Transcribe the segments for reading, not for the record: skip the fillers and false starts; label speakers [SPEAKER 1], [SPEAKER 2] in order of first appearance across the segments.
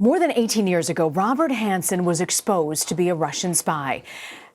[SPEAKER 1] More than 18 years ago, Robert Hanssen was exposed to be a Russian spy.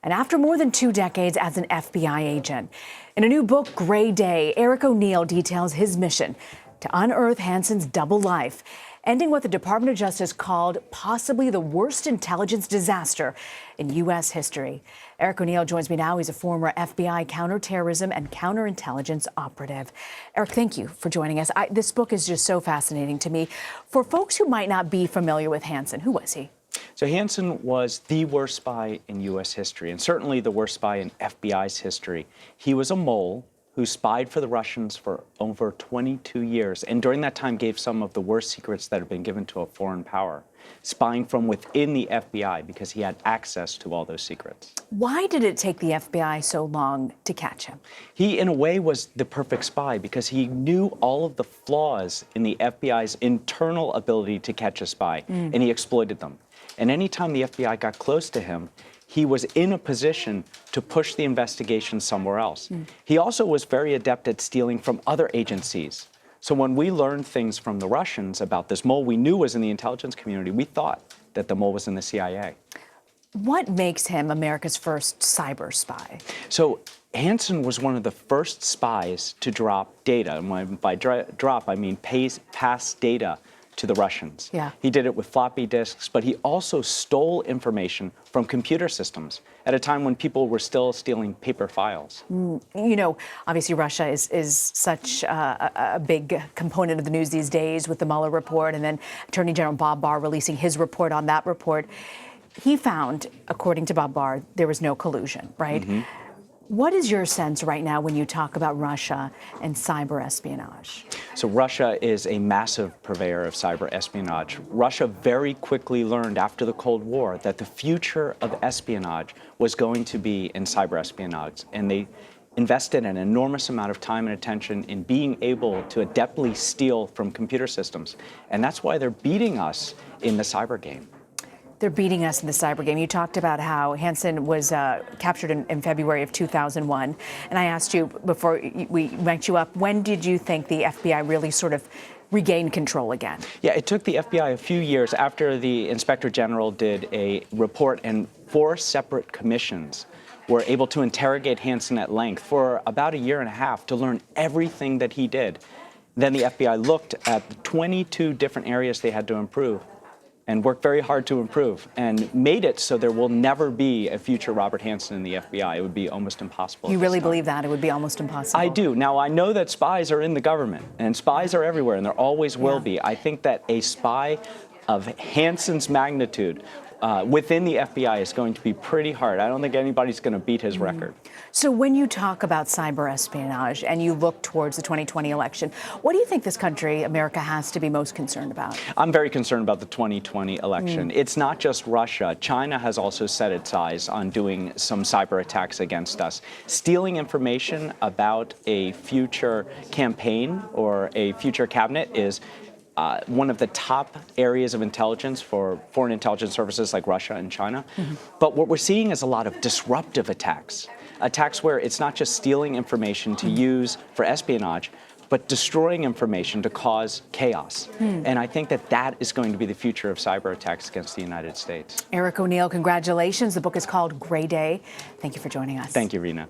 [SPEAKER 1] And after more than 2 decades as an FBI agent. In a new book, Gray Day, Eric O'Neill details his mission to unearth Hanssen's double life, ending what the Department of Justice called possibly the worst intelligence disaster in U.S. history. Eric O'Neill joins me now. He's a former FBI counterterrorism and counterintelligence operative. Eric, thank you for joining us. This book is just so fascinating to me. For folks who might not be familiar with Hanssen, who was he?
[SPEAKER 2] So Hanssen was the worst spy in U.S. history, and certainly the worst spy in FBI's history. He was a mole who spied for the Russians for over 22 years, and during that time gave some of the worst secrets that have been given to a foreign power, spying from within the FBI because he had access to all those secrets.
[SPEAKER 1] Why did it take the FBI so long to catch him?
[SPEAKER 2] He, in a way, was the perfect spy because he knew all of the flaws in the FBI's internal ability to catch a spy, and he exploited them. And anytime the FBI got close to him, he was in a position to push the investigation somewhere else. He also was very adept at stealing from other agencies. So when we learned things from the Russians about this mole we knew was in the intelligence community, we thought that the mole was in the CIA.
[SPEAKER 1] What makes him America's first cyber spy?
[SPEAKER 2] So Hanssen was one of the first spies to drop data. And by drop, I mean pass data to the Russians.
[SPEAKER 1] Yeah.
[SPEAKER 2] He did it with floppy disks, but he also stole information from computer systems at a time when people were still stealing paper files.
[SPEAKER 1] You know, obviously Russia is such a big component of the news these days with the Mueller report, and then Attorney General Bob Barr releasing his report on that report. He found, according to Bob Barr, there was no collusion, right? What is your sense right now when you talk about Russia and cyber espionage?
[SPEAKER 2] So Russia is a massive purveyor of cyber espionage. Russia very quickly learned after the Cold War that the future of espionage was going to be in cyber espionage, and they invested an enormous amount of time and attention in being able to adeptly steal from computer systems. And that's why they're beating us in the cyber game.
[SPEAKER 1] They're beating us in the cyber game. You talked about how Hanssen was captured in February of 2001. And I asked you before we ranked you up, when did you think the FBI really sort of regained control again?
[SPEAKER 2] Yeah, it took the FBI a few years after the Inspector General did a report, and 4 separate commissions were able to interrogate Hanssen at length for about a year and a half to learn everything that he did. Then the FBI looked at the 22 different areas they had to improve and worked very hard to improve, and made it so there will never be a future Robert Hanssen in the FBI. It would be almost impossible.
[SPEAKER 1] You really believe that? It would be almost impossible?
[SPEAKER 2] I do. Now, I know that spies are in the government, and spies are everywhere, and there always will be. I think that a spy of Hanssen's magnitude within the FBI is going to be pretty hard. I don't think anybody's going to beat his record.
[SPEAKER 1] So when you talk about cyber espionage and you look towards the 2020 election, what do you think this country, America, has to be most concerned about?
[SPEAKER 2] I'm very concerned about the 2020 election. It's not just Russia. China has also set its eyes on doing some cyber attacks against us. Stealing information about a future campaign or a future cabinet is one of the top areas of intelligence for foreign intelligence services like Russia and China. But what we're seeing is a lot of disruptive attacks where it's not just stealing information to use for espionage, but destroying information to cause chaos. And I think that that is going to be the future of cyber attacks against the United States.
[SPEAKER 1] Eric O'Neill, congratulations. The book is called Gray Day. Thank you for joining us.
[SPEAKER 2] Thank you, Rena.